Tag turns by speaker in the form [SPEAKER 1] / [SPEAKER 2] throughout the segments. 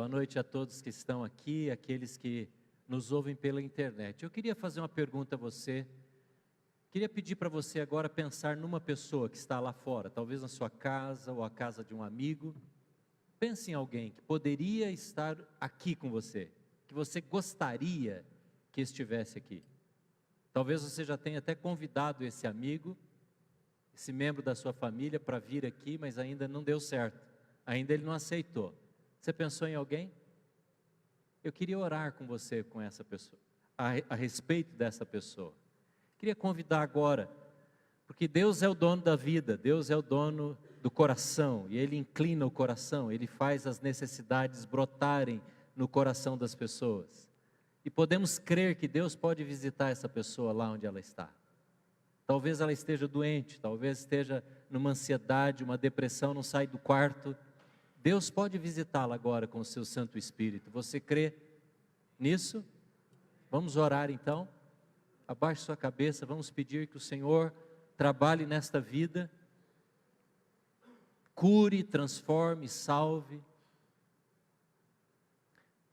[SPEAKER 1] Boa noite a todos que estão aqui, aqueles que nos ouvem pela internet. Eu queria fazer uma pergunta a você. Queria pedir para você agora pensar numa pessoa que está lá fora, talvez na sua casa ou a casa de um amigo. Pense em alguém que poderia estar aqui com você, que você gostaria que estivesse aqui. Talvez você já tenha até convidado esse amigo, esse membro da sua família para vir aqui, mas ainda não deu certo, ainda ele não aceitou. Você pensou em alguém? Eu queria orar com você, com essa pessoa, a respeito dessa pessoa. Queria convidar agora, porque Deus é o dono da vida, Deus é o dono do coração, e Ele inclina o coração, Ele faz as necessidades brotarem no coração das pessoas. E podemos crer que Deus pode visitar essa pessoa lá onde ela está. Talvez ela esteja doente, talvez esteja numa ansiedade, uma depressão, não sai do quarto. Deus pode visitá-la agora com o seu Santo Espírito. Você crê nisso? Vamos orar então? Abaixe sua cabeça, vamos pedir que o Senhor trabalhe nesta vida, cure, transforme, salve.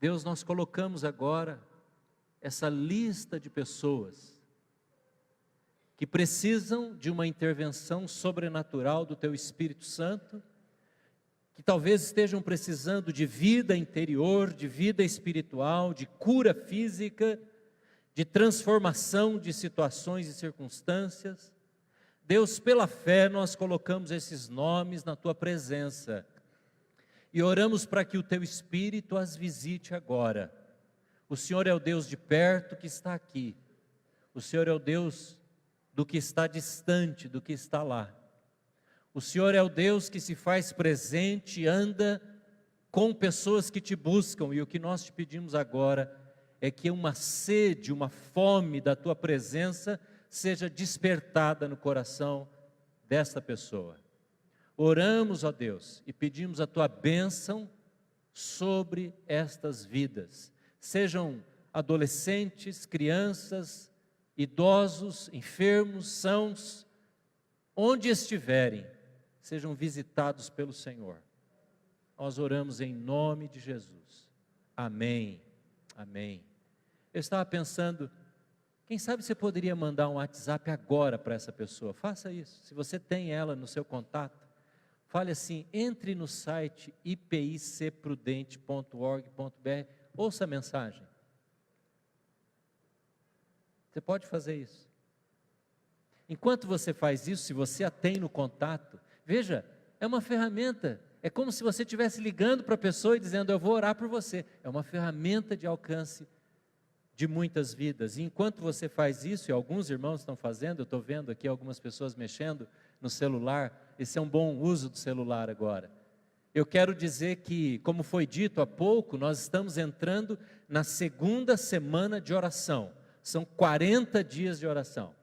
[SPEAKER 1] Deus, nós colocamos agora essa lista de pessoas que precisam de uma intervenção sobrenatural do Teu Espírito Santo, que talvez estejam precisando de vida interior, de vida espiritual, de cura física, de transformação de situações e circunstâncias. Deus, pela fé, nós colocamos esses nomes na Tua presença e oramos para que o Teu Espírito as visite agora. O Senhor é o Deus de perto que está aqui, o Senhor é o Deus do que está distante, do que está lá. O Senhor é o Deus que se faz presente, anda com pessoas que Te buscam, e o que nós Te pedimos agora é que uma sede, uma fome da Tua presença seja despertada no coração desta pessoa. Oramos, ó Deus, e pedimos a Tua bênção sobre estas vidas. Sejam adolescentes, crianças, idosos, enfermos, sãos, onde estiverem, sejam visitados pelo Senhor. Nós oramos em nome de Jesus. Amém. Amém. Eu estava pensando, quem sabe você poderia mandar um WhatsApp agora para essa pessoa? Faça isso. Se você tem ela no seu contato, fale assim: entre no site ipicprudente.org.br, ouça a mensagem. Você pode fazer isso. Enquanto você faz isso, se você a tem no contato, veja, é uma ferramenta. É como se você estivesse ligando para a pessoa e dizendo: eu vou orar por você. É uma ferramenta de alcance de muitas vidas. E enquanto você faz isso, e alguns irmãos estão fazendo, eu estou vendo aqui algumas pessoas mexendo no celular, esse é um bom uso do celular agora. Eu quero dizer que, como foi dito há pouco, nós estamos entrando na segunda semana de oração. São 40 dias de oração.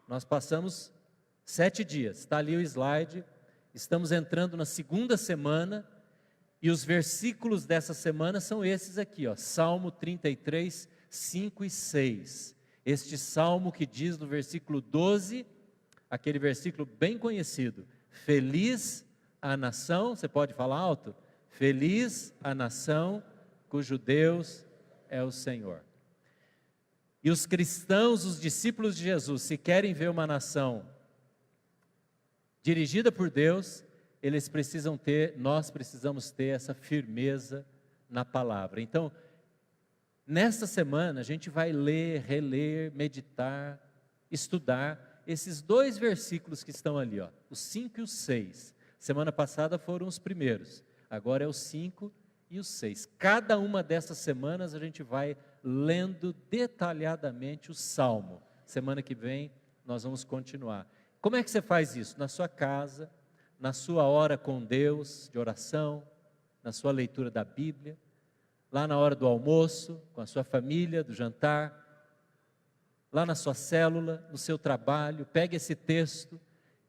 [SPEAKER 1] Nós passamos 7 dias, está ali o slide. Estamos entrando na segunda semana, e os versículos dessa semana são esses aqui, ó, Salmo 33, 5 e 6. Este salmo que diz no versículo 12, aquele versículo bem conhecido: feliz a nação, você pode falar alto? Feliz a nação cujo Deus é o Senhor. E os cristãos, os discípulos de Jesus, se querem ver uma nação dirigida por Deus, nós precisamos ter essa firmeza na palavra. Então, nesta semana, a gente vai ler, reler, meditar, estudar esses 2 versículos que estão ali, ó, os 5 e os 6. Semana passada foram os primeiros, agora é os 5 e os 6. Cada uma dessas semanas a gente vai lendo detalhadamente o Salmo. Semana que vem nós vamos continuar. Como é que você faz isso? Na sua casa, na sua hora com Deus, de oração, na sua leitura da Bíblia, lá na hora do almoço, com a sua família, do jantar, lá na sua célula, no seu trabalho. Pegue esse texto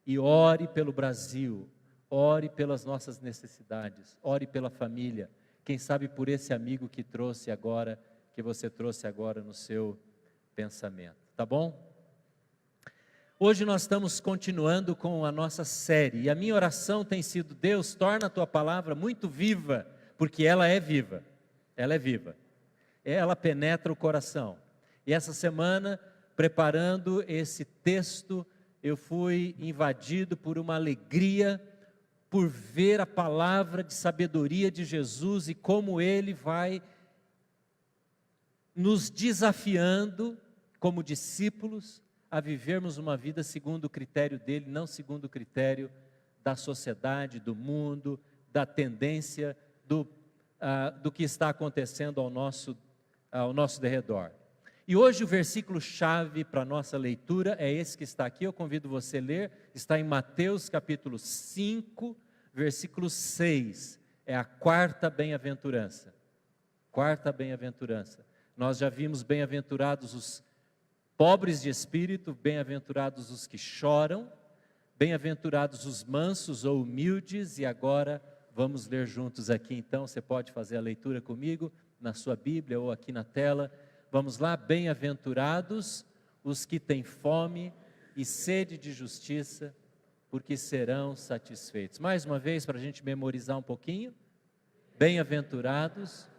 [SPEAKER 1] e ore pelo Brasil, ore pelas nossas necessidades, ore pela família, quem sabe por esse amigo que você trouxe agora no seu pensamento, tá bom? Hoje nós estamos continuando com a nossa série, e a minha oração tem sido: Deus, torna a Tua palavra muito viva, porque ela é viva. ela é viva, ela penetra o coração. E essa semana, preparando esse texto, eu fui invadido por uma alegria, por ver a palavra de sabedoria de Jesus e como Ele vai nos desafiando, como discípulos, a vivermos uma vida segundo o critério dele, não segundo o critério da sociedade, do mundo, da tendência, do que está acontecendo ao nosso derredor. E hoje o versículo-chave para a nossa leitura é esse que está aqui, eu convido você a ler, está em Mateus capítulo 5, versículo 6, é a quarta bem-aventurança. Quarta bem-aventurança. Nós já vimos bem-aventurados os pobres de espírito, bem-aventurados os que choram, bem-aventurados os mansos ou humildes, e agora vamos ler juntos aqui então, você pode fazer a leitura comigo, na sua Bíblia ou aqui na tela. Vamos lá, bem-aventurados os que têm fome e sede de justiça, porque serão satisfeitos. Mais uma vez, para a gente memorizar um pouquinho, bem-aventurados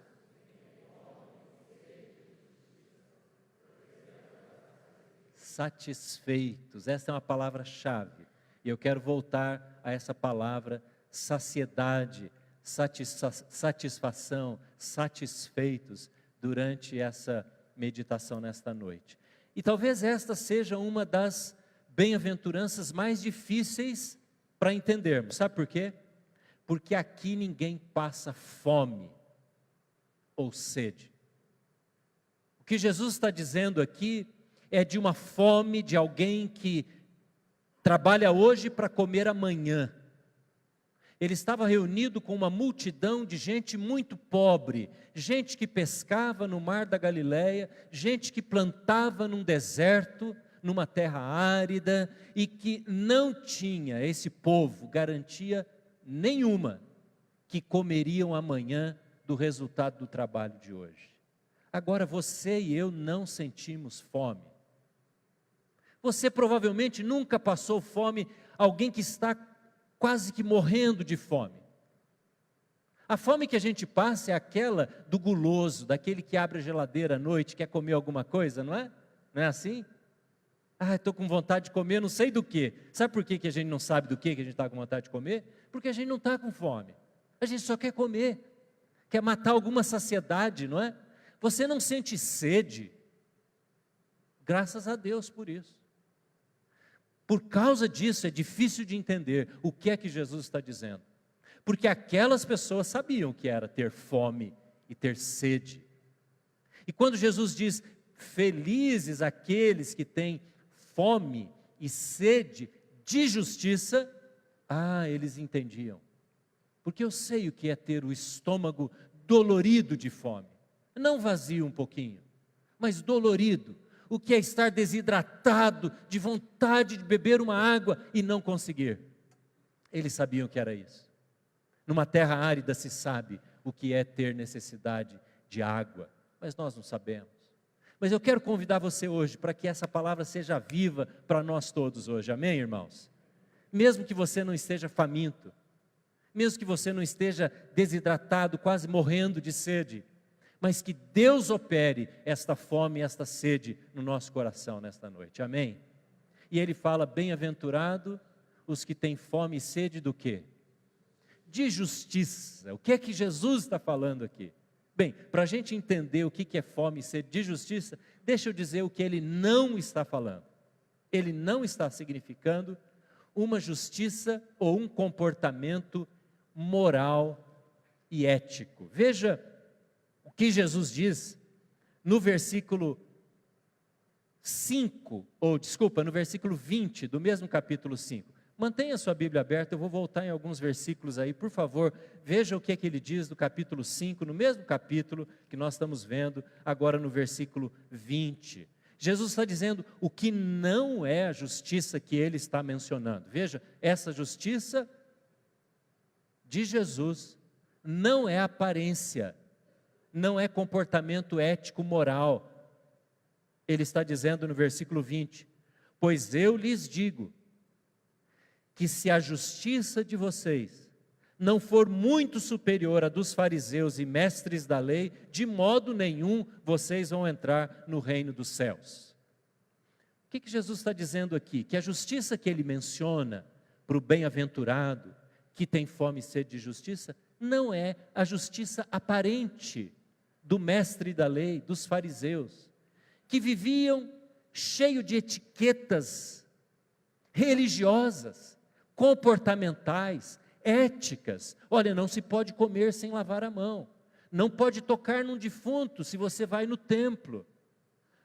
[SPEAKER 1] satisfeitos, essa é uma palavra-chave, e eu quero voltar a essa palavra, saciedade, satisfação, satisfeitos, durante essa meditação nesta noite. E talvez esta seja uma das bem-aventuranças mais difíceis para entendermos, sabe por quê? Porque aqui ninguém passa fome ou sede. O que Jesus está dizendo aqui é de uma fome de alguém que trabalha hoje para comer amanhã. Ele estava reunido com uma multidão de gente muito pobre, gente que pescava no mar da Galileia, gente que plantava num deserto, numa terra árida, e que não tinha, esse povo, garantia nenhuma que comeriam amanhã do resultado do trabalho de hoje. Agora você e eu não sentimos fome. Você provavelmente nunca passou fome, alguém que está quase que morrendo de fome. A fome que a gente passa é aquela do guloso, daquele que abre a geladeira à noite, quer comer alguma coisa, não é? Não é assim? Estou com vontade de comer, não sei do que. Sabe por que a gente não sabe do que a gente está com vontade de comer? Porque a gente não está com fome. A gente só quer comer, quer matar alguma saciedade, não é? Você não sente sede, graças a Deus por isso. Por causa disso é difícil de entender o que é que Jesus está dizendo. Porque aquelas pessoas sabiam que era ter fome e ter sede. E quando Jesus diz, felizes aqueles que têm fome e sede de justiça, eles entendiam. Porque eu sei o que é ter o estômago dolorido de fome. Não vazio um pouquinho, mas dolorido. O que é estar desidratado, de vontade de beber uma água e não conseguir. Eles sabiam que era isso. Numa terra árida se sabe o que é ter necessidade de água, mas nós não sabemos. Mas eu quero convidar você hoje para que essa palavra seja viva para nós todos hoje, amém, irmãos? Mesmo que você não esteja faminto, mesmo que você não esteja desidratado, quase morrendo de sede, mas que Deus opere esta fome e esta sede no nosso coração nesta noite, amém? E ele fala, bem-aventurado os que têm fome e sede do quê? De justiça. O que é que Jesus está falando aqui? Bem, para a gente entender o que é fome e sede de justiça, deixa eu dizer o que ele não está falando. Ele não está significando uma justiça ou um comportamento moral e ético. Veja o que Jesus diz no versículo 20 do mesmo capítulo 5. Mantenha sua Bíblia aberta, eu vou voltar em alguns versículos aí, por favor, veja o que é que ele diz do capítulo 5, no mesmo capítulo que nós estamos vendo, agora no versículo 20. Jesus está dizendo o que não é a justiça que ele está mencionando. Veja, essa justiça de Jesus não é aparência, não é comportamento ético moral. Ele está dizendo no versículo 20, pois eu lhes digo, que se a justiça de vocês não for muito superior à dos fariseus e mestres da lei, de modo nenhum vocês vão entrar no reino dos céus. O que Jesus está dizendo aqui? Que a justiça que ele menciona para o bem-aventurado, que tem fome e sede de justiça, não é a justiça aparente do mestre da lei, dos fariseus, que viviam cheio de etiquetas religiosas, comportamentais, éticas. Olha, não se pode comer sem lavar a mão, não pode tocar num defunto se você vai no templo.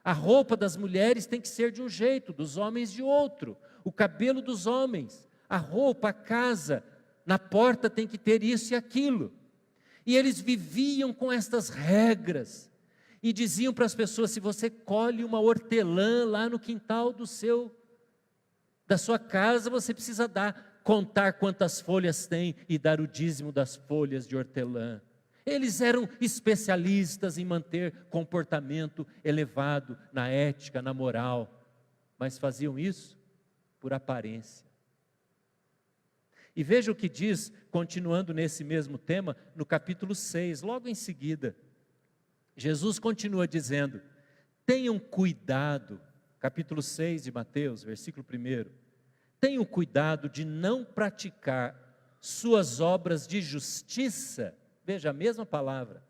[SPEAKER 1] A roupa das mulheres tem que ser de um jeito, dos homens de outro. O cabelo dos homens, a roupa, a casa, na porta tem que ter isso e aquilo. E eles viviam com estas regras e diziam para as pessoas: se você colhe uma hortelã lá no quintal da sua casa, você precisa contar quantas folhas tem e dar o dízimo das folhas de hortelã. Eles eram especialistas em manter comportamento elevado na ética, na moral, mas faziam isso por aparência. E veja o que diz, continuando nesse mesmo tema, no capítulo 6, logo em seguida. Jesus continua dizendo: tenham cuidado, capítulo 6 de Mateus, versículo 1, tenham cuidado de não praticar suas obras de justiça. Veja a mesma palavra.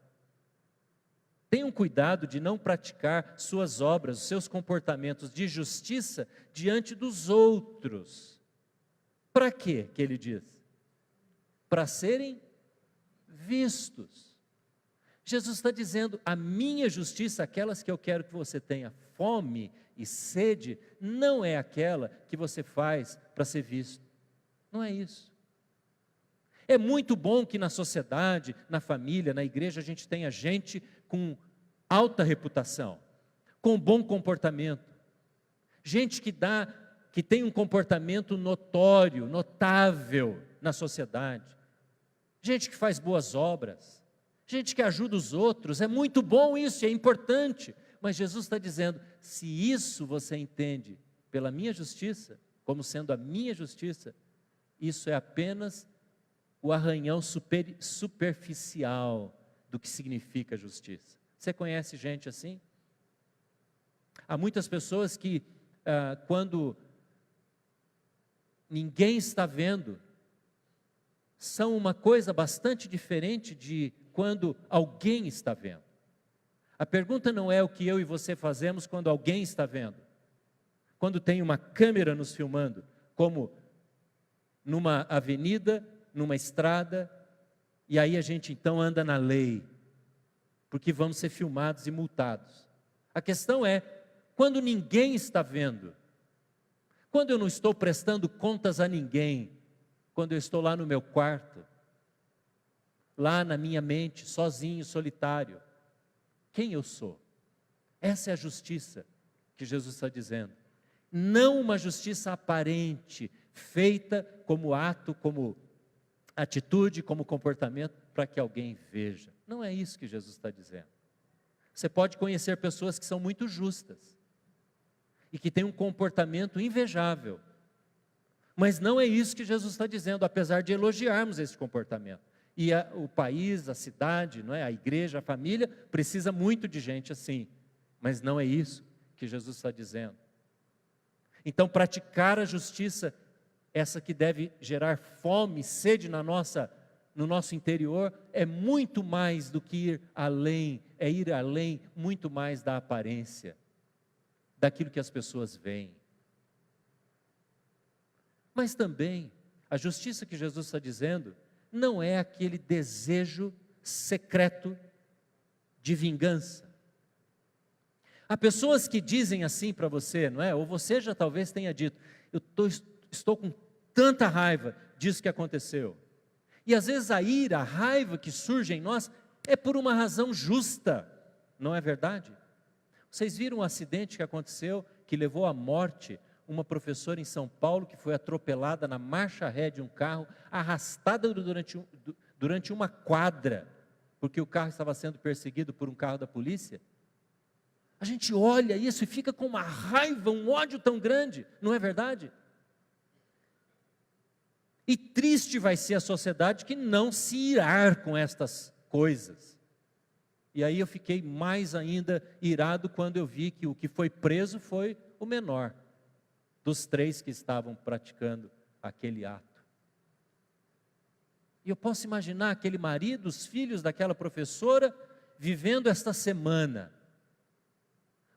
[SPEAKER 1] Tenham cuidado de não praticar suas obras, os seus comportamentos de justiça diante dos outros. Para quê que ele diz? Para serem vistos. Jesus está dizendo: a minha justiça, aquelas que eu quero que você tenha fome e sede, não é aquela que você faz para ser visto. Não é isso. É muito bom que na sociedade, na família, na igreja, a gente tenha gente com alta reputação, com bom comportamento. Gente que tem um comportamento notório, notável na sociedade. Gente que faz boas obras. Gente que ajuda os outros. É muito bom isso, é importante. Mas Jesus está dizendo: se isso você entende pela minha justiça, como sendo a minha justiça, isso é apenas o arranhão superficial do que significa justiça. Você conhece gente assim? Há muitas pessoas que, quando ninguém está vendo, são uma coisa bastante diferente de quando alguém está vendo. A pergunta não é o que eu e você fazemos quando alguém está vendo. Quando tem uma câmera nos filmando, como numa avenida, numa estrada, e aí a gente então anda na lei, porque vamos ser filmados e multados. A questão é, quando ninguém está vendo, quando eu não estou prestando contas a ninguém, quando eu estou lá no meu quarto, lá na minha mente, sozinho, solitário, quem eu sou? Essa é a justiça que Jesus está dizendo. Não uma justiça aparente, feita como ato, como atitude, como comportamento, para que alguém veja. Não é isso que Jesus está dizendo. Você pode conhecer pessoas que são muito justas e que têm um comportamento invejável, mas não é isso que Jesus está dizendo, apesar de elogiarmos esse comportamento. E o país, a cidade, não é? A igreja, a família, precisa muito de gente assim, mas não é isso que Jesus está dizendo. Então, praticar a justiça, essa que deve gerar fome, sede no nosso interior, é muito mais do que ir além, é ir além muito mais da aparência, daquilo que as pessoas veem. Mas também, a justiça que Jesus está dizendo, não é aquele desejo secreto de vingança. Há pessoas que dizem assim para você, não é? Ou você já talvez tenha dito: estou com tanta raiva disso que aconteceu. E às vezes a ira, a raiva que surge em nós é por uma razão justa, não é verdade? Vocês viram um acidente que aconteceu, que levou à morte uma professora em São Paulo, que foi atropelada na marcha ré de um carro, arrastada durante uma quadra, porque o carro estava sendo perseguido por um carro da polícia? A gente olha isso e fica com uma raiva, um ódio tão grande, não é verdade? E triste vai ser a sociedade que não se irar com estas coisas. E aí eu fiquei mais ainda irado quando eu vi que o que foi preso foi o menor dos 3 que estavam praticando aquele ato. E eu posso imaginar aquele marido, os filhos daquela professora, vivendo esta semana.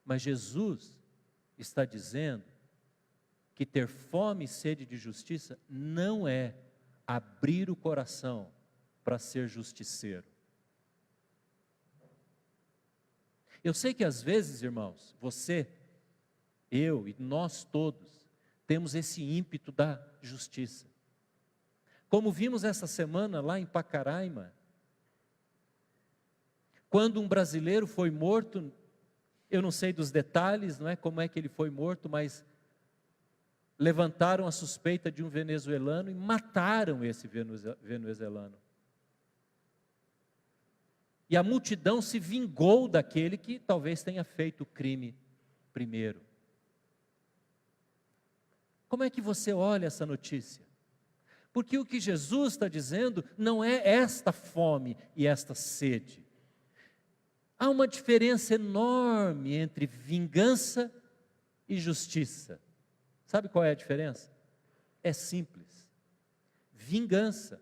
[SPEAKER 1] Mas Jesus está dizendo que ter fome e sede de justiça não é abrir o coração para ser justiceiro. Eu sei que às vezes, irmãos, você, eu e nós todos, temos esse ímpeto da justiça. Como vimos essa semana lá em Pacaraima, quando um brasileiro foi morto, eu não sei dos detalhes, não é como é que ele foi morto, mas levantaram a suspeita de um venezuelano e mataram esse venezuelano. E a multidão se vingou daquele que talvez tenha feito o crime primeiro. Como é que você olha essa notícia? Porque o que Jesus está dizendo não é esta fome e esta sede. Há uma diferença enorme entre vingança e justiça. Sabe qual é a diferença? É simples. Vingança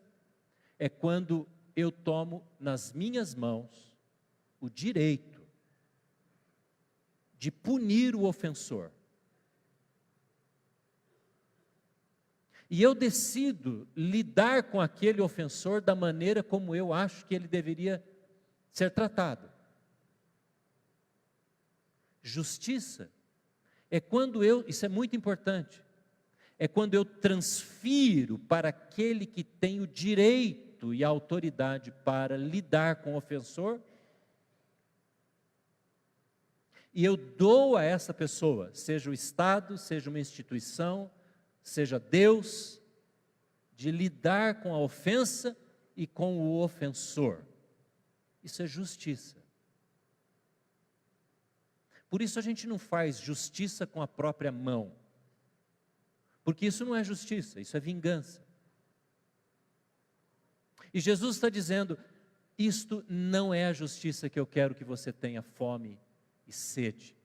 [SPEAKER 1] é quando eu tomo nas minhas mãos o direito de punir o ofensor. E eu decido lidar com aquele ofensor da maneira como eu acho que ele deveria ser tratado. Justiça é quando isso é muito importante, é quando eu transfiro para aquele que tem o direito e a autoridade para lidar com o ofensor, e eu dou a essa pessoa, seja o Estado, seja uma instituição, seja Deus, de lidar com a ofensa e com o ofensor. Isso é justiça. Por isso a gente não faz justiça com a própria mão, porque isso não é justiça, isso é vingança. E Jesus está dizendo, isto não é a justiça que eu quero que você tenha fome e sede.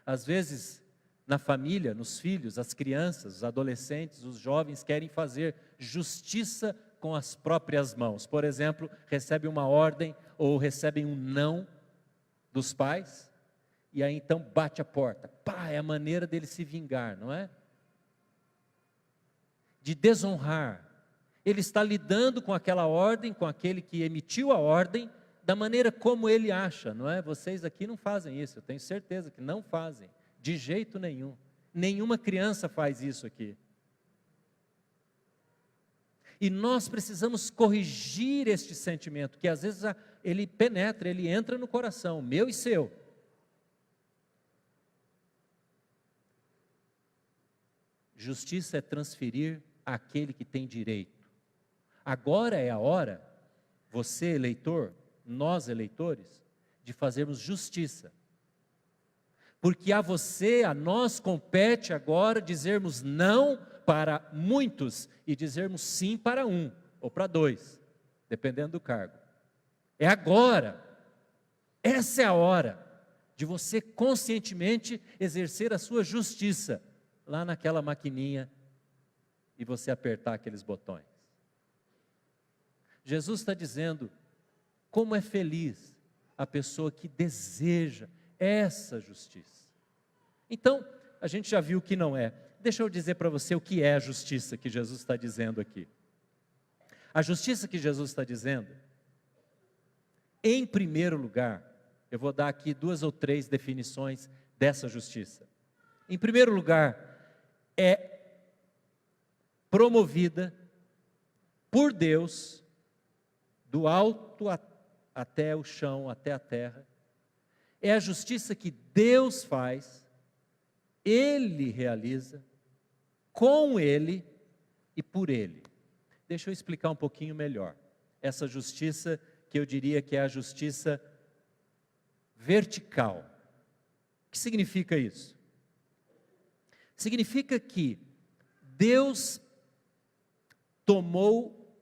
[SPEAKER 1] Às vezes, na família, nos filhos, as crianças, os adolescentes, os jovens querem fazer justiça com as próprias mãos. Por exemplo, recebem uma ordem ou recebem um não dos pais, e aí então bate a porta. Pá, é a maneira dele se vingar, não é? De desonrar. Ele está lidando com aquela ordem, com aquele que emitiu a ordem, da maneira como ele acha, não é? Vocês aqui não fazem isso, eu tenho certeza que não fazem, de jeito nenhum. Nenhuma criança faz isso aqui. E nós precisamos corrigir este sentimento, que às vezes ele penetra, ele entra no coração, meu e seu. Justiça é transferir àquele que tem direito. Agora é a hora, você eleitor, nós eleitores, de fazermos justiça. Porque a você, a nós compete agora dizermos não para muitos e dizermos sim para um ou para 2, dependendo do cargo. É agora, essa é a hora de você conscientemente exercer a sua justiça lá naquela maquininha e você apertar aqueles botões. Jesus está dizendo, como é feliz a pessoa que deseja essa justiça. Então, a gente já viu o que não é. Deixa eu dizer para você o que é a justiça que Jesus está dizendo aqui. A justiça que Jesus está dizendo, em primeiro lugar, eu vou dar aqui 2 ou 3 definições dessa justiça. Em primeiro lugar, é promovida por Deus, do alto até o chão, até a terra. É a justiça que Deus faz, Ele realiza, com Ele e por Ele. Deixa eu explicar um pouquinho melhor. Essa justiça que eu diria que é a justiça vertical. O que significa isso? Significa que Deus tomou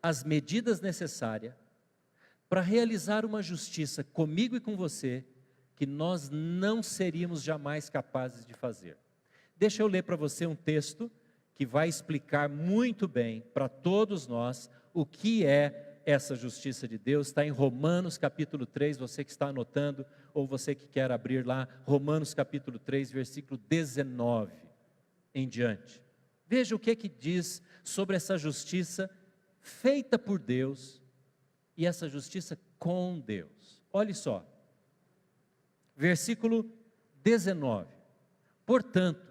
[SPEAKER 1] as medidas necessárias para realizar uma justiça comigo e com você, que nós não seríamos jamais capazes de fazer. Deixa eu ler para você um texto que vai explicar muito bem para todos nós o que é essa justiça de Deus. Está em Romanos capítulo 3, você que está anotando, ou você que quer abrir lá, Romanos capítulo 3, versículo 19 em diante. Veja o que diz sobre essa justiça feita por Deus e essa justiça com Deus. Olhe só, versículo 19. Portanto,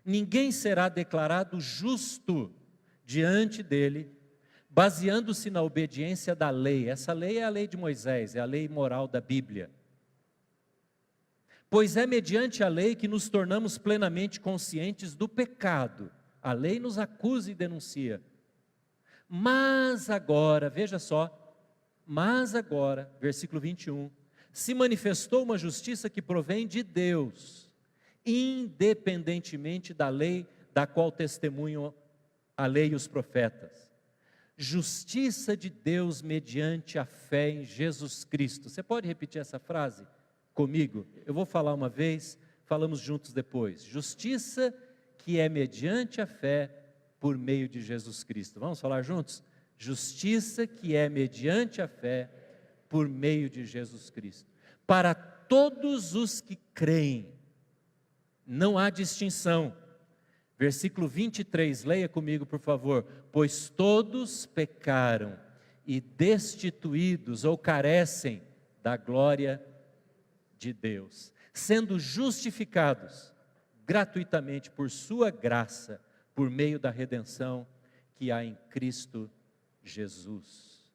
[SPEAKER 1] ninguém será declarado justo diante dele, baseando-se na obediência da lei. Essa lei é a lei de Moisés, é a lei moral da Bíblia. Pois é mediante a lei que nos tornamos plenamente conscientes do pecado. A lei nos acusa e denuncia. Mas agora, veja só, mas agora, versículo 21, se manifestou uma justiça que provém de Deus, independentemente da lei da qual testemunham a lei e os profetas. Justiça de Deus mediante a fé em Jesus Cristo. Você pode repetir essa frase comigo? Eu vou falar uma vez, falamos juntos depois. Justiça que é mediante a fé por meio de Jesus Cristo. Vamos falar juntos? Justiça que é mediante a fé por meio de Jesus Cristo. Para todos os que creem, não há distinção. Versículo 23, leia comigo por favor. Pois todos pecaram e destituídos ou carecem da glória de Deus, sendo justificados gratuitamente por sua graça, por meio da redenção que há em Cristo Jesus.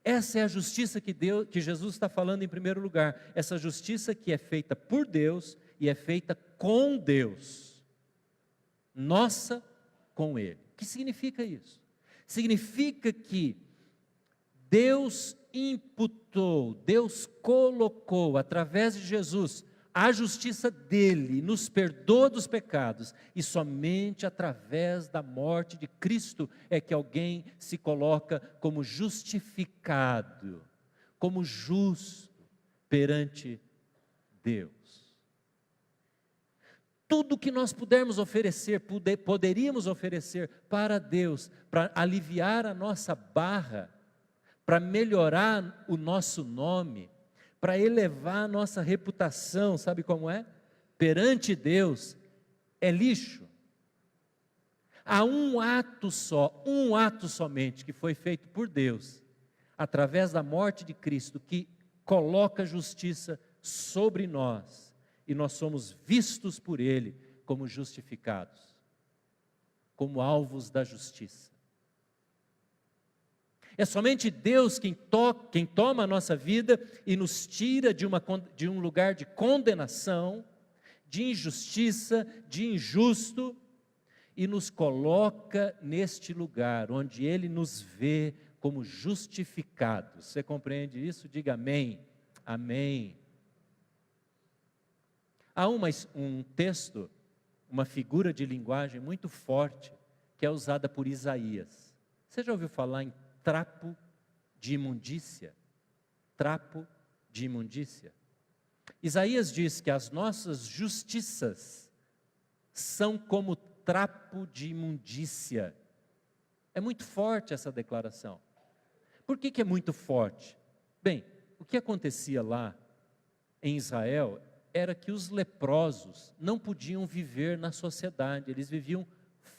[SPEAKER 1] Essa é a justiça que Jesus está falando em primeiro lugar. Essa justiça que é feita por Deus e é feita com Deus. Nossa com Ele. O que significa isso? Significa que Deus imputou, Deus colocou através de Jesus a justiça dele, nos perdoa dos pecados, e somente através da morte de Cristo é que alguém se coloca como justificado, como justo perante Deus. Tudo que nós pudermos oferecer, poderíamos oferecer para Deus, para aliviar a nossa barra, para melhorar o nosso nome, para elevar a nossa reputação, sabe como é? Perante Deus, é lixo. Há um ato somente, que foi feito por Deus, através da morte de Cristo, que coloca justiça sobre nós, e nós somos vistos por Ele como justificados, como alvos da justiça. É somente Deus quem toma a nossa vida e nos tira de um lugar de condenação, de injustiça, de injusto, e nos coloca neste lugar, onde Ele nos vê como justificados. Você compreende isso? Diga amém. Amém. Há um texto, uma figura de linguagem muito forte, que é usada por Isaías. Você já ouviu falar em trapo de imundícia? Trapo de imundícia. Isaías diz que as nossas justiças são como trapo de imundícia. É muito forte essa declaração. Por que é muito forte? Bem, o que acontecia lá em Israel era que os leprosos não podiam viver na sociedade, eles viviam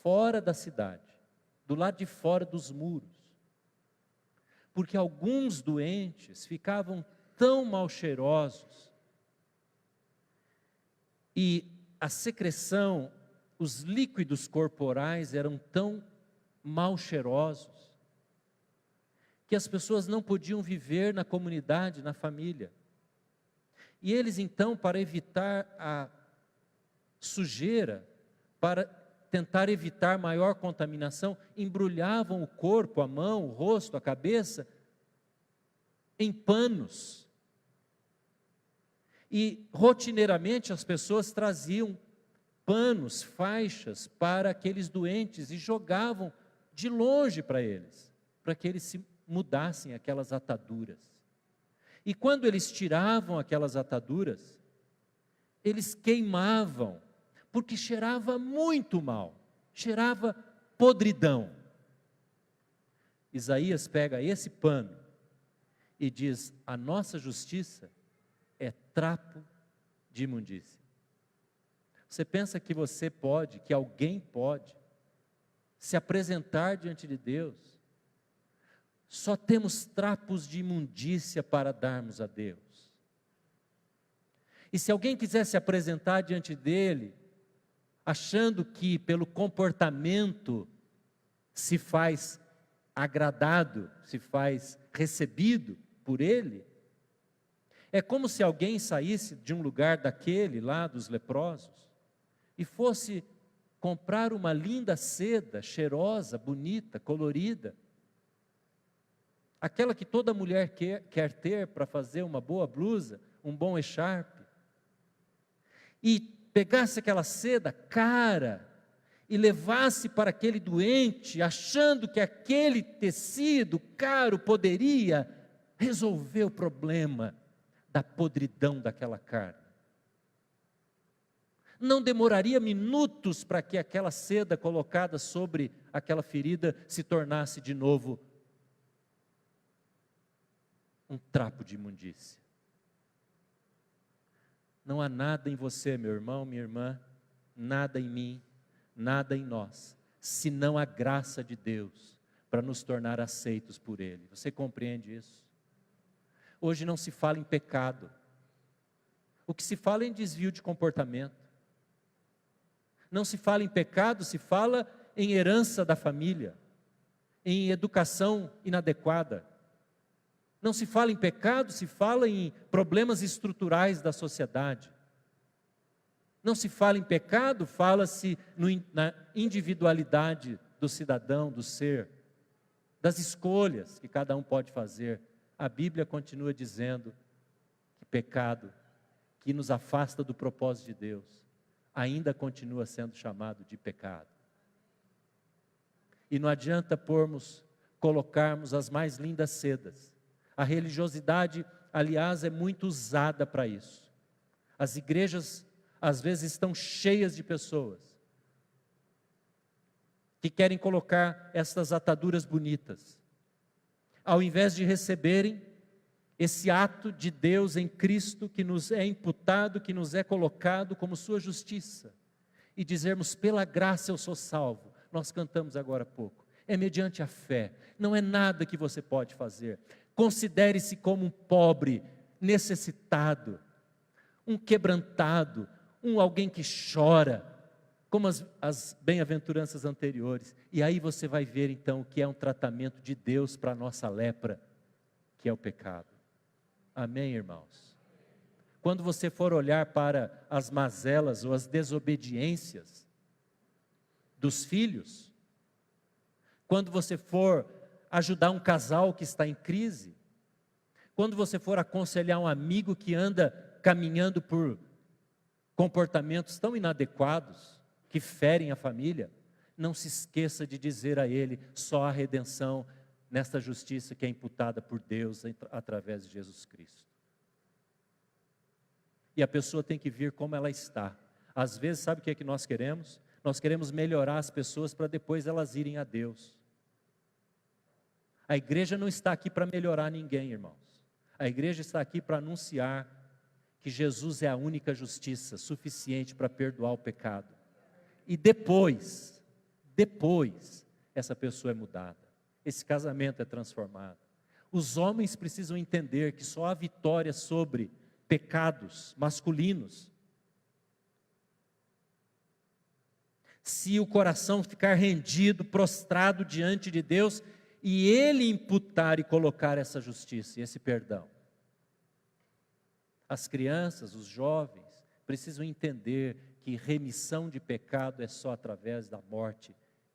[SPEAKER 1] fora da cidade, do lado de fora dos muros. Porque alguns doentes ficavam tão mal cheirosos, e a secreção, os líquidos corporais eram tão mal cheirosos, que as pessoas não podiam viver na comunidade, na família. E eles então, para evitar a sujeira, para tentar evitar maior contaminação, embrulhavam o corpo, a mão, o rosto, a cabeça, em panos. E rotineiramente as pessoas traziam panos, faixas para aqueles doentes e jogavam de longe para eles, para que eles se mudassem aquelas ataduras. E quando eles tiravam aquelas ataduras, eles queimavam, porque cheirava muito mal, cheirava podridão. Isaías pega esse pano e diz: a nossa justiça é trapo de imundícia. Você pensa que você pode, que alguém pode se apresentar diante de Deus? Só temos trapos de imundícia para darmos a Deus. E se alguém quiser se apresentar diante dele, achando que pelo comportamento se faz agradado, se faz recebido por ele, é como se alguém saísse de um lugar daquele lá dos leprosos e fosse comprar uma linda seda, cheirosa, bonita, colorida, aquela que toda mulher quer ter para fazer uma boa blusa, um bom echarpe, e pegasse aquela seda cara e levasse para aquele doente, achando que aquele tecido caro poderia resolver o problema da podridão daquela carne. Não demoraria minutos para que aquela seda colocada sobre aquela ferida se tornasse de novo um trapo de imundícia. Não há nada em você, meu irmão, minha irmã, nada em mim, nada em nós, senão a graça de Deus para nos tornar aceitos por Ele. Você compreende isso? Hoje não se fala em pecado. O que se fala é em desvio de comportamento. Não se fala em pecado, se fala em herança da família, em educação inadequada. Não se fala em pecado, se fala em problemas estruturais da sociedade. Não se fala em pecado, fala-se na individualidade do cidadão, do ser, das escolhas que cada um pode fazer. A Bíblia continua dizendo que pecado, que nos afasta do propósito de Deus, ainda continua sendo chamado de pecado. E não adianta colocarmos as mais lindas sedas. A religiosidade, aliás, é muito usada para isso. As igrejas, às vezes, estão cheias de pessoas que querem colocar essas ataduras bonitas, ao invés de receberem esse ato de Deus em Cristo que nos é imputado, que nos é colocado como sua justiça, e dizermos: pela graça eu sou salvo. Nós cantamos agora há pouco. É mediante a fé, não é nada que você pode fazer. Considere-se como um pobre, necessitado, um quebrantado, alguém que chora, como as bem-aventuranças anteriores. E aí você vai ver então o que é um tratamento de Deus para a nossa lepra, que é o pecado. Amém, irmãos? Quando você for olhar para as mazelas ou as desobediências dos filhos, quando você for ajudar um casal que está em crise, quando você for aconselhar um amigo que anda caminhando por comportamentos tão inadequados, que ferem a família, não se esqueça de dizer a ele: só há redenção nesta justiça que é imputada por Deus através de Jesus Cristo. E a pessoa tem que vir como ela está. Às vezes, sabe o que é que nós queremos? Nós queremos melhorar as pessoas para depois elas irem a Deus. A igreja não está aqui para melhorar ninguém, irmãos. A igreja está aqui para anunciar que Jesus é a única justiça suficiente para perdoar o pecado. E depois, essa pessoa é mudada. Esse casamento é transformado. Os homens precisam entender que só há vitória sobre pecados masculinos se o coração ficar rendido, prostrado diante de Deus, e Ele imputar e colocar essa justiça e esse perdão. As crianças, os jovens, precisam entender que remissão de pecado é só através da morte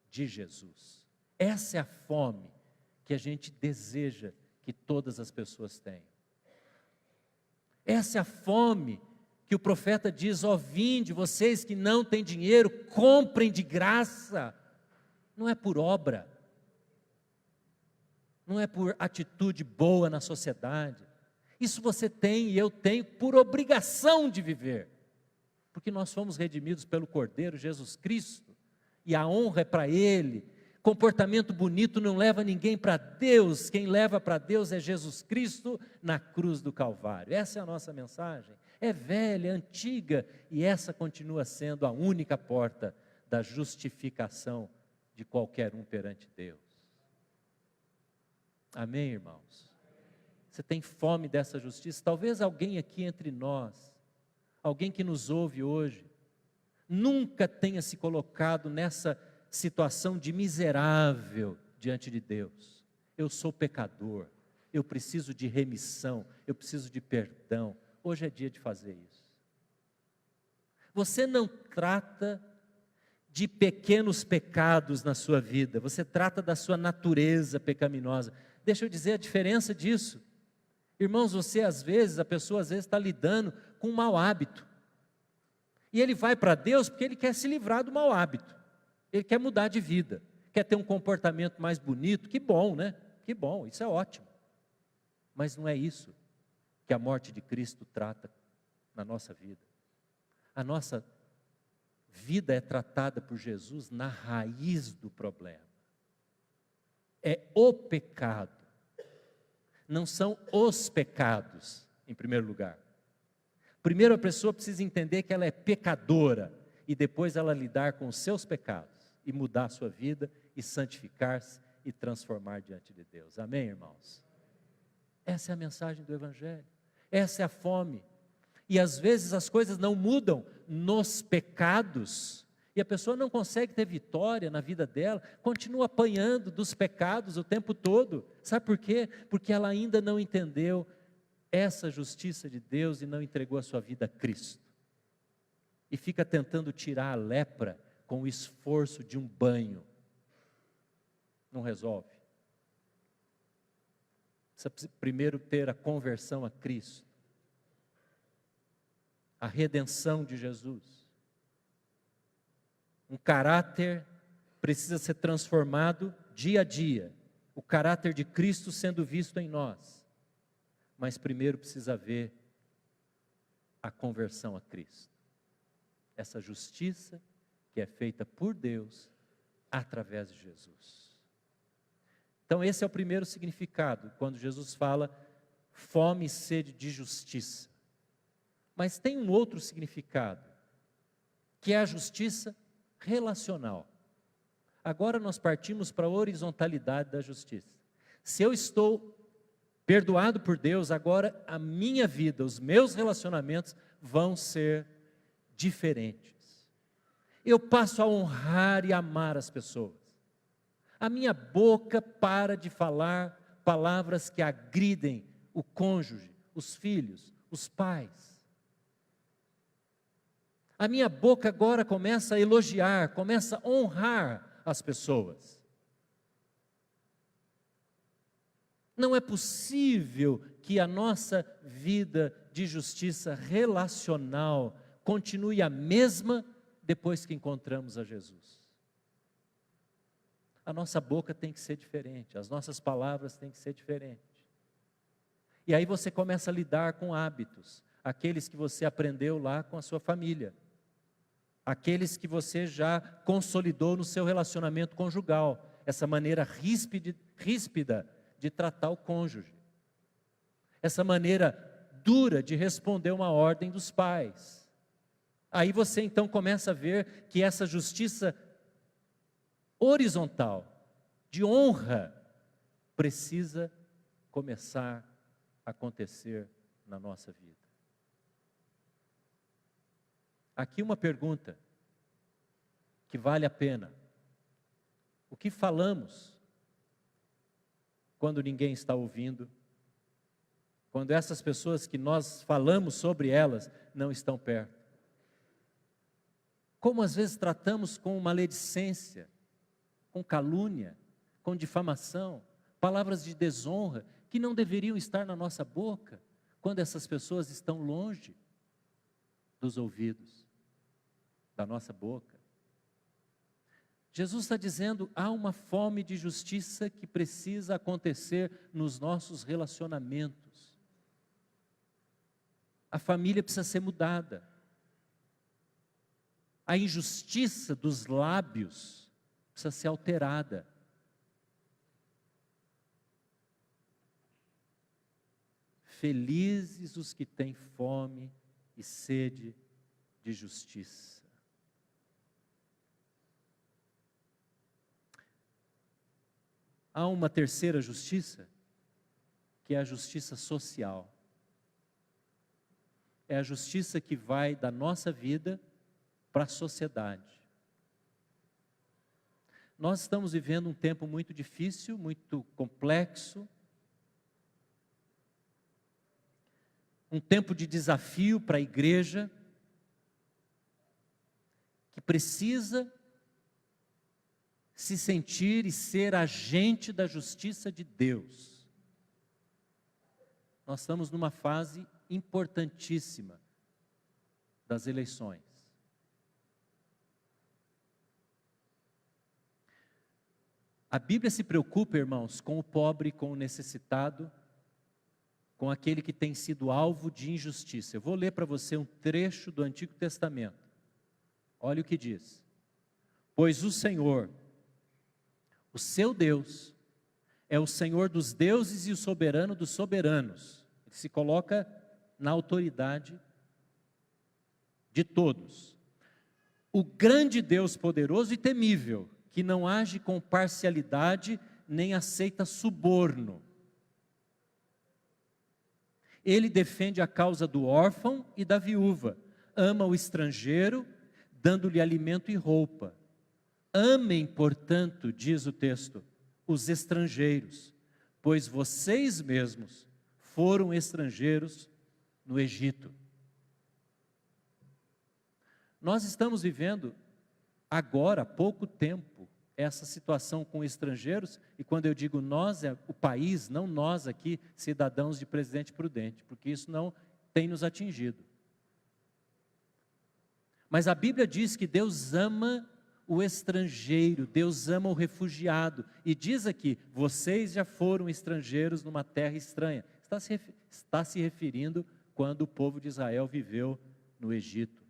[SPEAKER 1] de Jesus. Essa é a fome que a gente deseja que todas as pessoas tenham. Essa é a fome que o profeta diz: ó, vinde, vocês que não têm dinheiro, comprem de graça. Não é por obra, não é por atitude boa na sociedade. Isso você tem e eu tenho por obrigação de viver, porque nós fomos redimidos pelo Cordeiro Jesus Cristo, e a honra é para Ele. Comportamento bonito não leva ninguém para Deus, quem leva para Deus é Jesus Cristo na cruz do Calvário. Essa é a nossa mensagem, é velha, é antiga, e essa continua sendo a única porta da justificação de qualquer um perante Deus. Amém, irmãos? Você tem fome dessa justiça? Talvez alguém aqui entre nós, alguém que nos ouve hoje, nunca tenha se colocado nessa situação de miserável diante de Deus. Eu sou pecador, eu preciso de remissão, eu preciso de perdão. Hoje é dia de fazer isso. Você não trata de pequenos pecados na sua vida, você trata da sua natureza pecaminosa. Deixa eu dizer a diferença disso. Irmãos, a pessoa às vezes está lidando com um mau hábito. E ele vai para Deus porque ele quer se livrar do mau hábito. Ele quer mudar de vida, quer ter um comportamento mais bonito. Que bom, né? Que bom, isso é ótimo. Mas não é isso que a morte de Cristo trata na nossa vida. A nossa vida é tratada por Jesus na raiz do problema. É o pecado. Não são os pecados, em primeiro lugar. Primeiro a pessoa precisa entender que ela é pecadora, e depois ela lidar com os seus pecados, e mudar a sua vida, e santificar-se, e transformar diante de Deus. Amém, irmãos? Essa é a mensagem do Evangelho, essa é a fome. E às vezes as coisas não mudam nos pecados, e a pessoa não consegue ter vitória na vida dela, continua apanhando dos pecados o tempo todo. Sabe por quê? Porque ela ainda não entendeu essa justiça de Deus e não entregou a sua vida a Cristo. E fica tentando tirar a lepra com o esforço de um banho. Não resolve. Precisa primeiro ter a conversão a Cristo, a redenção de Jesus. Um caráter precisa ser transformado dia a dia, o caráter de Cristo sendo visto em nós. Mas primeiro precisa haver a conversão a Cristo. Essa justiça que é feita por Deus através de Jesus. Então esse é o primeiro significado, quando Jesus fala fome e sede de justiça. Mas tem um outro significado, que é a justiça relacional. Agora nós partimos para a horizontalidade da justiça. Se eu estou perdoado por Deus, agora a minha vida, os meus relacionamentos vão ser diferentes. Eu passo a honrar e amar as pessoas. A minha boca para de falar palavras que agridem o cônjuge, os filhos, os pais. A minha boca agora começa a elogiar, começa a honrar as pessoas. Não é possível que a nossa vida de justiça relacional continue a mesma depois que encontramos a Jesus. A nossa boca tem que ser diferente, as nossas palavras têm que ser diferentes. E aí você começa a lidar com hábitos, aqueles que você aprendeu lá com a sua família, aqueles que você já consolidou no seu relacionamento conjugal, essa maneira ríspida de tratar o cônjuge, essa maneira dura de responder uma ordem dos pais. Aí você então começa a ver que essa justiça horizontal, de honra, precisa começar a acontecer na nossa vida. Aqui uma pergunta que vale a pena. O que falamos quando ninguém está ouvindo? Quando essas pessoas que nós falamos sobre elas não estão perto? Como às vezes tratamos com maledicência, com calúnia, com difamação, palavras de desonra que não deveriam estar na nossa boca, quando essas pessoas estão longe dos ouvidos, da nossa boca. Jesus está dizendo, há uma fome de justiça que precisa acontecer nos nossos relacionamentos. A família precisa ser mudada. A injustiça dos lábios precisa ser alterada. Felizes os que têm fome e sede de justiça. Há uma terceira justiça, que é a justiça social. É a justiça que vai da nossa vida para a sociedade. Nós estamos vivendo um tempo muito difícil, muito complexo, um tempo de desafio para a igreja, que precisa se sentir e ser agente da justiça de Deus. Nós estamos numa fase importantíssima das eleições. A Bíblia se preocupa, irmãos, com o pobre, com o necessitado, com aquele que tem sido alvo de injustiça. Eu vou ler para você um trecho do Antigo Testamento. Olha o que diz. Pois o Senhor, o seu Deus, é o Senhor dos deuses e o soberano dos soberanos. Ele se coloca na autoridade de todos. O grande Deus poderoso e temível, que não age com parcialidade, nem aceita suborno. Ele defende a causa do órfão e da viúva, ama o estrangeiro, dando-lhe alimento e roupa. Amem, portanto, diz o texto, os estrangeiros, pois vocês mesmos foram estrangeiros no Egito. Nós estamos vivendo agora, há pouco tempo, essa situação com estrangeiros, e quando eu digo nós, é o país, não nós aqui, cidadãos de Presidente Prudente, porque isso não tem nos atingido. Mas a Bíblia diz que Deus ama o estrangeiro, Deus ama o refugiado, e diz aqui, vocês já foram estrangeiros numa terra estranha. Está se referindo quando o povo de Israel viveu no Egito.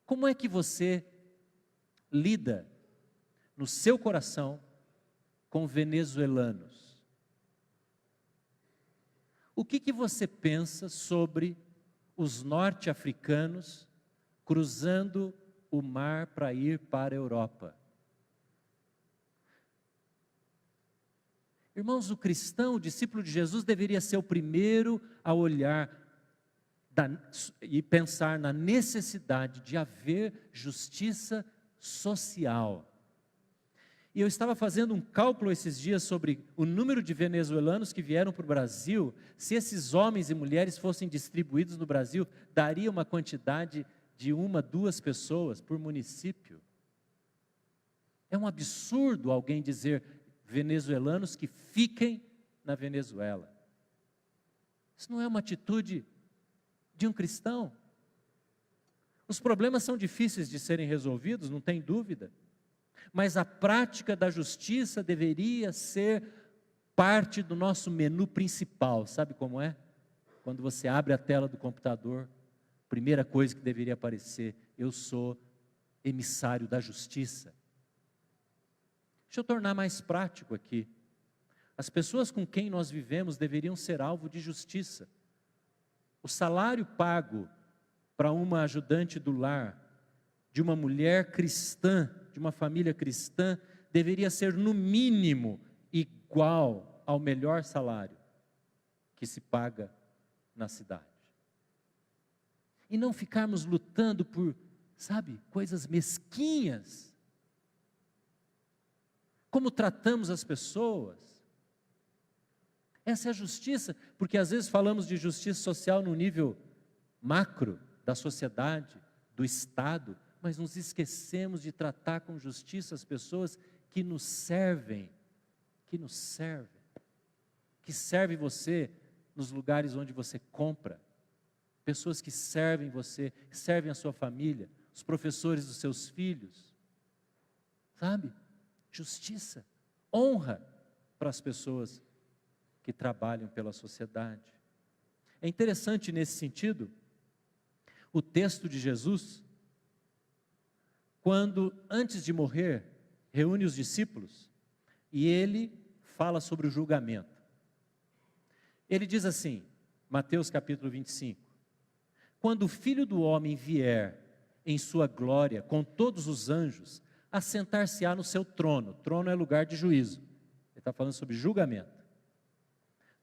[SPEAKER 1] Como é que você lida no seu coração com venezuelanos? O que você pensa sobre os norte-africanos cruzando o mar para ir para a Europa? Irmãos, o cristão, o discípulo de Jesus, deveria ser o primeiro a olhar e pensar na necessidade de haver justiça social. E eu estava fazendo um cálculo esses dias sobre o número de venezuelanos que vieram para o Brasil. Se esses homens e mulheres fossem distribuídos no Brasil, daria uma quantidade de 1, 2 pessoas por município. É um absurdo alguém dizer venezuelanos que fiquem na Venezuela. Isso não é uma atitude de um cristão. Os problemas são difíceis de serem resolvidos, não tem dúvida. Mas a prática da justiça deveria ser parte do nosso menu principal. Sabe como é? Quando você abre a tela do computador, a primeira coisa que deveria aparecer, eu sou emissário da justiça. Deixa eu tornar mais prático aqui. As pessoas com quem nós vivemos deveriam ser alvo de justiça. O salário pago para uma ajudante do lar, de uma mulher cristã, de uma família cristã, deveria ser no mínimo igual ao melhor salário que se paga na cidade. E não ficarmos lutando por, sabe, coisas mesquinhas. Como tratamos as pessoas. Essa é a justiça, porque às vezes falamos de justiça social no nível macro da sociedade, do Estado, mas nos esquecemos de tratar com justiça as pessoas que nos servem, que servem você nos lugares onde você compra, pessoas que servem você, que servem a sua família, os professores dos seus filhos. sabe? Justiça, honra para as pessoas que trabalham pela sociedade. É interessante nesse sentido, o texto de Jesus, quando, antes de morrer, reúne os discípulos, e ele fala sobre o julgamento. Ele diz assim, Mateus capítulo 25, quando o Filho do Homem vier em sua glória, com todos os anjos, assentar-se-á no seu trono. Trono é lugar de juízo. Ele está falando sobre julgamento.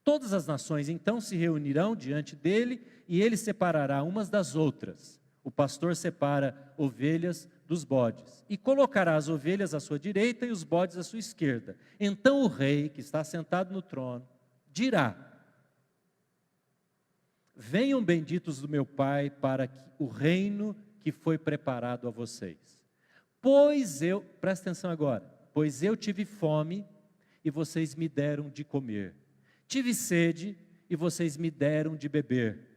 [SPEAKER 1] Todas as nações então se reunirão diante dele, e ele separará umas das outras. O pastor separa ovelhas dos bodes, e colocará as ovelhas à sua direita e os bodes à sua esquerda. Então o rei, que está sentado no trono, dirá: venham benditos do meu Pai para o reino que foi preparado a vocês. Presta atenção agora, pois eu tive fome e vocês me deram de comer. Tive sede e vocês me deram de beber.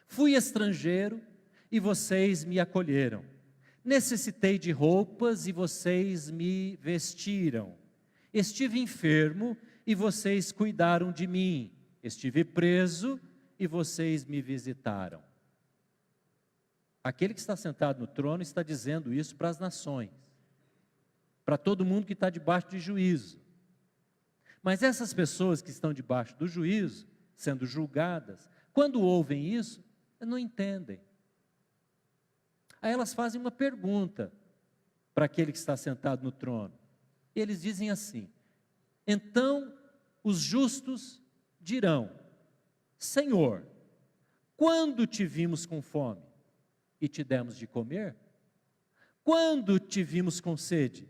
[SPEAKER 1] Fui estrangeiro e vocês me acolheram. Necessitei de roupas e vocês me vestiram. Estive enfermo e vocês cuidaram de mim. Estive preso e vocês me visitaram. Aquele que está sentado no trono está dizendo isso para as nações, para todo mundo que está debaixo de juízo. Mas essas pessoas que estão debaixo do juízo, sendo julgadas, quando ouvem isso, não entendem. Aí elas fazem uma pergunta para aquele que está sentado no trono. E eles dizem assim: então os justos dirão: Senhor, quando te vimos com fome e te demos de comer? Quando te vimos com sede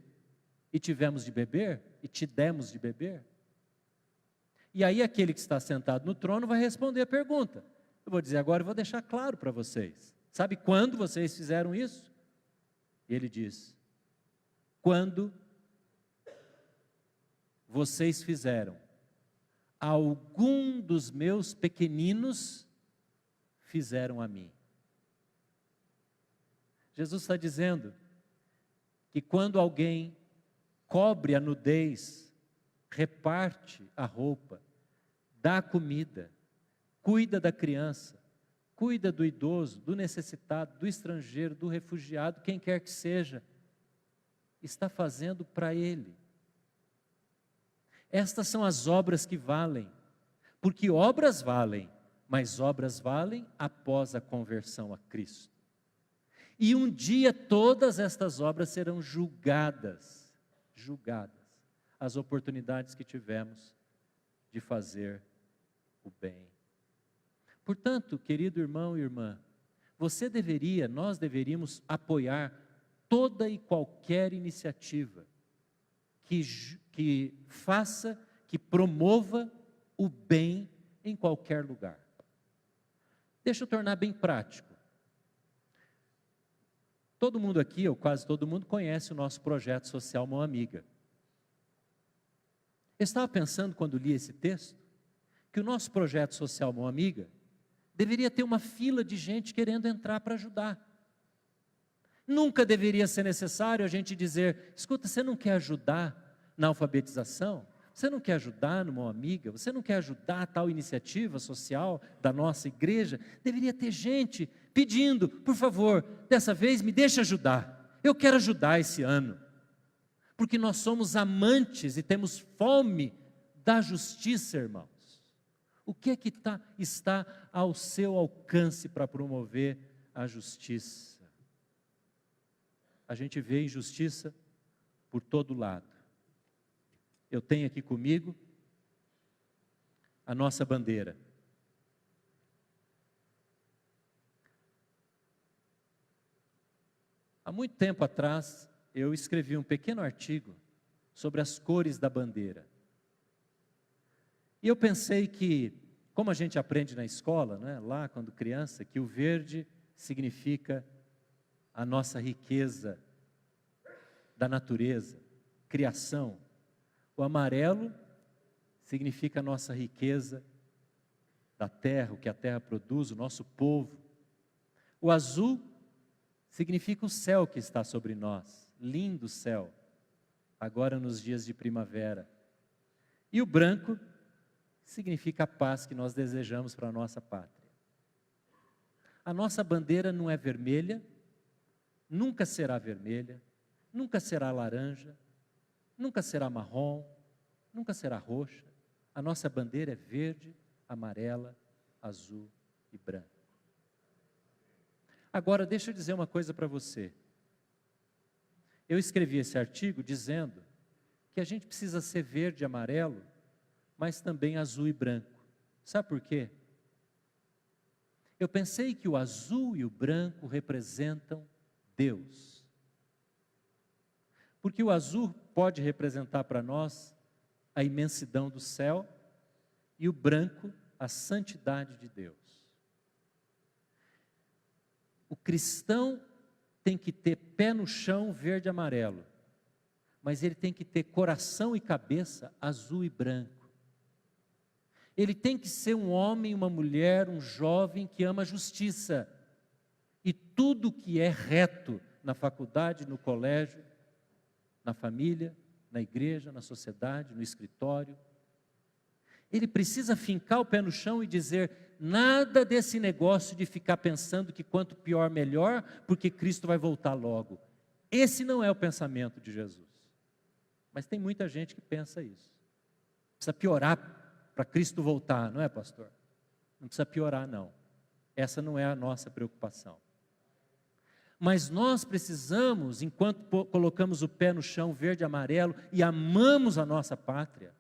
[SPEAKER 1] e tivemos de beber e te demos de beber? E aí aquele que está sentado no trono vai responder a pergunta. Eu vou dizer agora, eu vou deixar claro para vocês. Sabe quando vocês fizeram isso? E ele diz: quando vocês fizeram algum dos meus pequeninos, fizeram a mim. Jesus está dizendo que quando alguém cobre a nudez, reparte a roupa, dá comida, cuida da criança, cuida do idoso, do necessitado, do estrangeiro, do refugiado, quem quer que seja, está fazendo para ele. Estas são as obras que valem, porque obras valem, mas obras valem após a conversão a Cristo. E um dia todas estas obras serão julgadas, as oportunidades que tivemos de fazer o bem. Portanto, querido irmão e irmã, nós deveríamos apoiar toda e qualquer iniciativa que faça, que promova o bem em qualquer lugar. Deixa eu tornar bem prático. Todo mundo aqui, ou quase todo mundo, conhece o nosso projeto social Mão Amiga. Eu estava pensando, quando li esse texto, que o nosso projeto social Mão Amiga deveria ter uma fila de gente querendo entrar para ajudar. Nunca deveria ser necessário a gente dizer: escuta, você não quer ajudar na alfabetização? Você não quer ajudar no Mão Amiga? Você não quer ajudar a tal iniciativa social da nossa igreja? Deveria ter gente pedindo: por favor, dessa vez me deixa ajudar. Eu quero ajudar esse ano. Porque nós somos amantes e temos fome da justiça, irmãos. O que é que está ao seu alcance para promover a justiça? A gente vê injustiça por todo lado. Eu tenho aqui comigo a nossa bandeira. Há muito tempo atrás, eu escrevi um pequeno artigo sobre as cores da bandeira. E eu pensei que, como a gente aprende na escola, né, lá quando criança, que o verde significa a nossa riqueza da natureza, criação. O amarelo significa a nossa riqueza da terra, o que a terra produz, o nosso povo. O azul significa o céu que está sobre nós. lindo céu, agora nos dias de primavera. E o branco significa a paz que nós desejamos para a nossa pátria. A nossa bandeira não é vermelha, nunca será vermelha, nunca será laranja, nunca será marrom, nunca será roxa. A nossa bandeira é verde, amarela, azul e branco. Agora, deixa eu dizer uma coisa para você. Eu escrevi esse artigo dizendo que a gente precisa ser verde e amarelo, mas também azul e branco. Sabe por quê? Eu pensei que o azul e o branco representam Deus. Porque o azul pode representar para nós a imensidão do céu e o branco a santidade de Deus. O cristão tem que ter pé no chão verde e amarelo, mas ele tem que ter coração e cabeça azul e branco. Ele tem que ser um homem, uma mulher, um jovem que ama a justiça. E tudo que é reto na faculdade, no colégio, na família, na igreja, na sociedade, no escritório. Ele precisa fincar o pé no chão e dizer: nada desse negócio de ficar pensando que quanto pior, melhor, porque Cristo vai voltar logo. Esse não é o pensamento de Jesus. Mas tem muita gente que pensa isso. Precisa piorar para Cristo voltar, não é, pastor? Não precisa piorar, não. Essa não é a nossa preocupação. Mas nós precisamos, enquanto colocamos o pé no chão verde e amarelo e amamos a nossa pátria,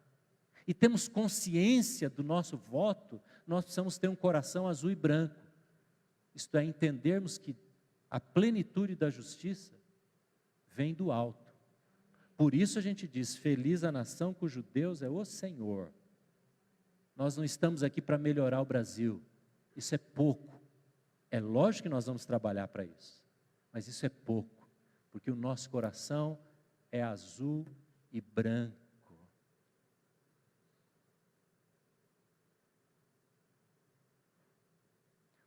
[SPEAKER 1] e temos consciência do nosso voto, nós precisamos ter um coração azul e branco. Isto é, entendermos que a plenitude da justiça vem do alto. Por isso a gente diz: feliz a nação cujo Deus é o Senhor. Nós não estamos aqui para melhorar o Brasil. Isso é pouco. É lógico que nós vamos trabalhar para isso. Mas isso é pouco. Porque o nosso coração é azul e branco.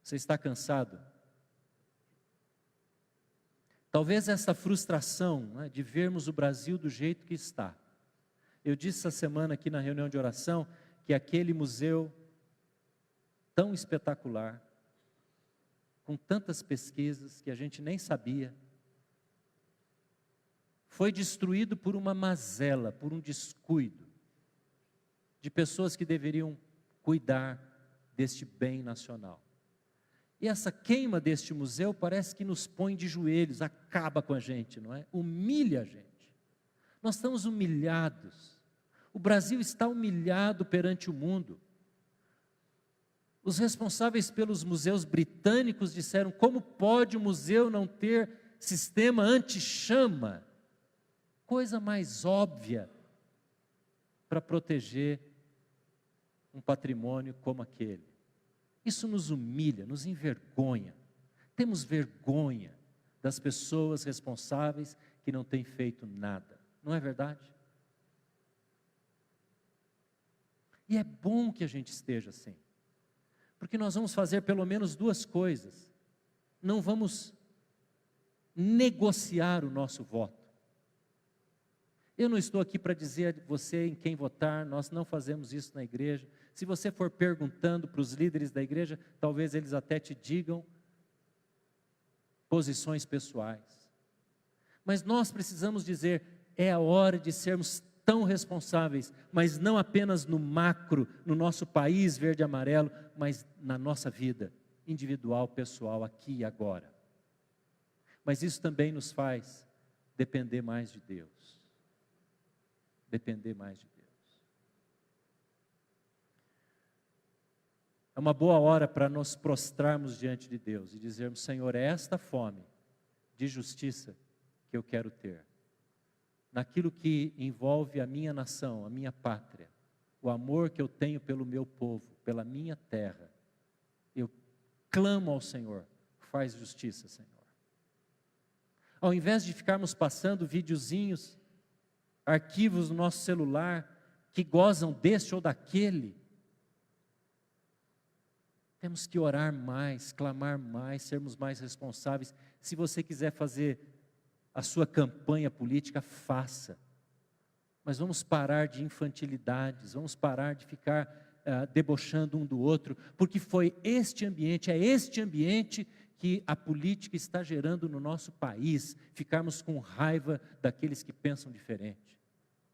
[SPEAKER 1] Você está cansado? Talvez essa frustração, né, de vermos o Brasil do jeito que está. Eu disse essa semana aqui na reunião de oração que aquele museu tão espetacular, com tantas pesquisas que a gente nem sabia, foi destruído por uma mazela, por um descuido de pessoas que deveriam cuidar deste bem nacional. E essa queima deste museu parece que nos põe de joelhos, acaba com a gente, não é? Humilha a gente. Nós estamos humilhados. O Brasil está humilhado perante o mundo. Os responsáveis pelos museus britânicos disseram: como pode o museu não ter sistema anti-chama? Coisa mais óbvia para proteger um patrimônio como aquele. Isso nos humilha, nos envergonha. Temos vergonha das pessoas responsáveis que não têm feito nada. Não é verdade? E é bom que a gente esteja assim. Porque nós vamos fazer pelo menos duas coisas. Não vamos negociar o nosso voto. Eu não estou aqui para dizer a você em quem votar, nós não fazemos isso na igreja. Se você for perguntando para os líderes da igreja, talvez eles até te digam posições pessoais. Mas nós precisamos dizer: é a hora de sermos tão responsáveis, mas não apenas no macro, no nosso país verde e amarelo, mas na nossa vida individual, pessoal, aqui e agora. Mas isso também nos faz depender mais de Deus. Depender mais de Deus. É uma boa hora para nos prostrarmos diante de Deus e dizermos: Senhor, é esta fome de justiça que eu quero ter. Naquilo que envolve a minha nação, a minha pátria, o amor que eu tenho pelo meu povo, pela minha terra, eu clamo ao Senhor: faz justiça, Senhor. Ao invés de ficarmos passando videozinhos, arquivos no nosso celular, que gozam deste ou daquele, temos que orar mais, clamar mais, sermos mais responsáveis. Se você quiser fazer a sua campanha política, faça. Mas vamos parar de infantilidades, vamos parar de ficar debochando um do outro, porque foi este ambiente, é este ambiente que a política está gerando no nosso país, ficarmos com raiva daqueles que pensam diferente,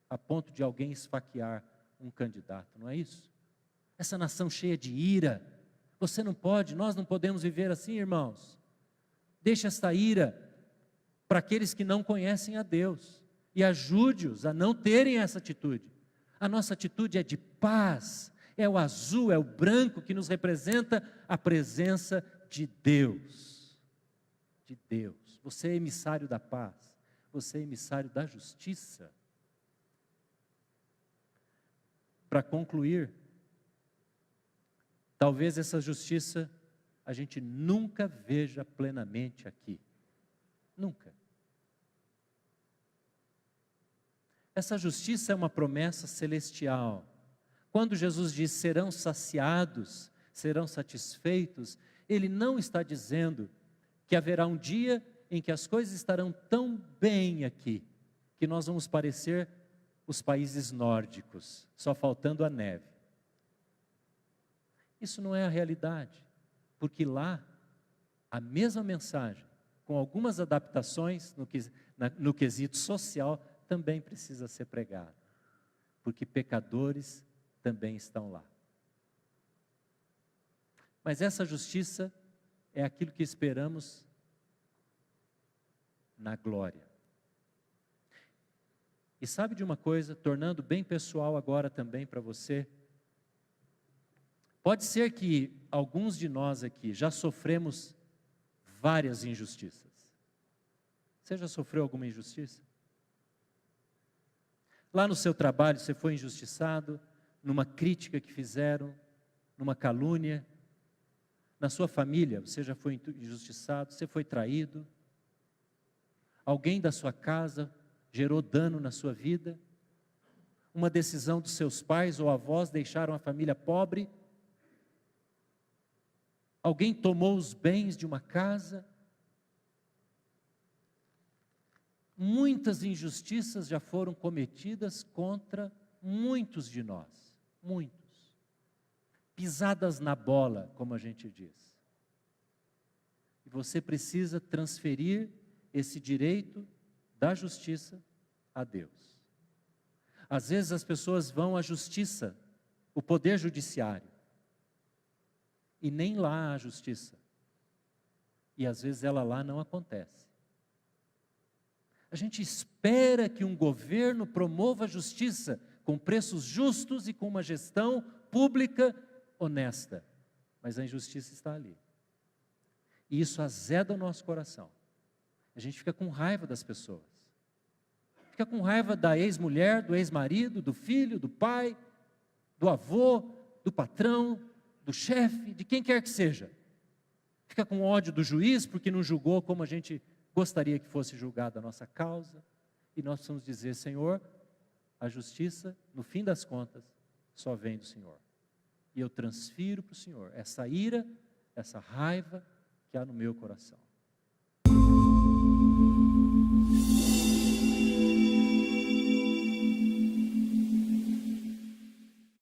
[SPEAKER 1] a ponto de alguém esfaquear um candidato, não é isso? Essa nação cheia de ira, você não pode, nós não podemos viver assim, irmãos. Deixe esta ira para aqueles que não conhecem a Deus, e ajude-os a não terem essa atitude. A nossa atitude é de paz, é o azul, é o branco que nos representa a presença de Deus. De Deus. Você é emissário da paz, você é emissário da justiça. Para concluir, talvez essa justiça a gente nunca veja plenamente aqui. Nunca. Essa justiça é uma promessa celestial. Quando Jesus diz serão saciados, serão satisfeitos, Ele não está dizendo que haverá um dia em que as coisas estarão tão bem aqui, que nós vamos parecer os países nórdicos, só faltando a neve. Isso não é a realidade, porque lá, a mesma mensagem, com algumas adaptações no quesito social, também precisa ser pregada, porque pecadores também estão lá. Mas essa justiça é aquilo que esperamos na glória. E sabe de uma coisa, tornando bem pessoal agora também para você, pode ser que alguns de nós aqui já sofremos várias injustiças. Você já sofreu alguma injustiça? Lá no seu trabalho você foi injustiçado, numa crítica que fizeram, numa calúnia. Na sua família você já foi injustiçado, você foi traído. Alguém da sua casa gerou dano na sua vida. Uma decisão dos seus pais ou avós deixaram a família pobre. Alguém tomou os bens de uma casa. Muitas injustiças já foram cometidas contra muitos de nós, muitos. Pisadas na bola, como a gente diz. E você precisa transferir esse direito da justiça a Deus. Às vezes as pessoas vão à justiça, o poder judiciário, e nem lá há justiça. E às vezes ela lá não acontece. A gente espera que um governo promova a justiça com preços justos e com uma gestão pública honesta. Mas a injustiça está ali. E isso azeda o nosso coração. A gente fica com raiva das pessoas. Fica com raiva da ex-mulher, do ex-marido, do filho, do pai, do avô, do patrão, do chefe, de quem quer que seja. Fica com ódio do juiz porque não julgou como a gente gostaria que fosse julgada a nossa causa, e nós precisamos dizer, Senhor, a justiça, no fim das contas, só vem do Senhor. E eu transfiro para o Senhor essa ira, essa raiva que há no meu coração.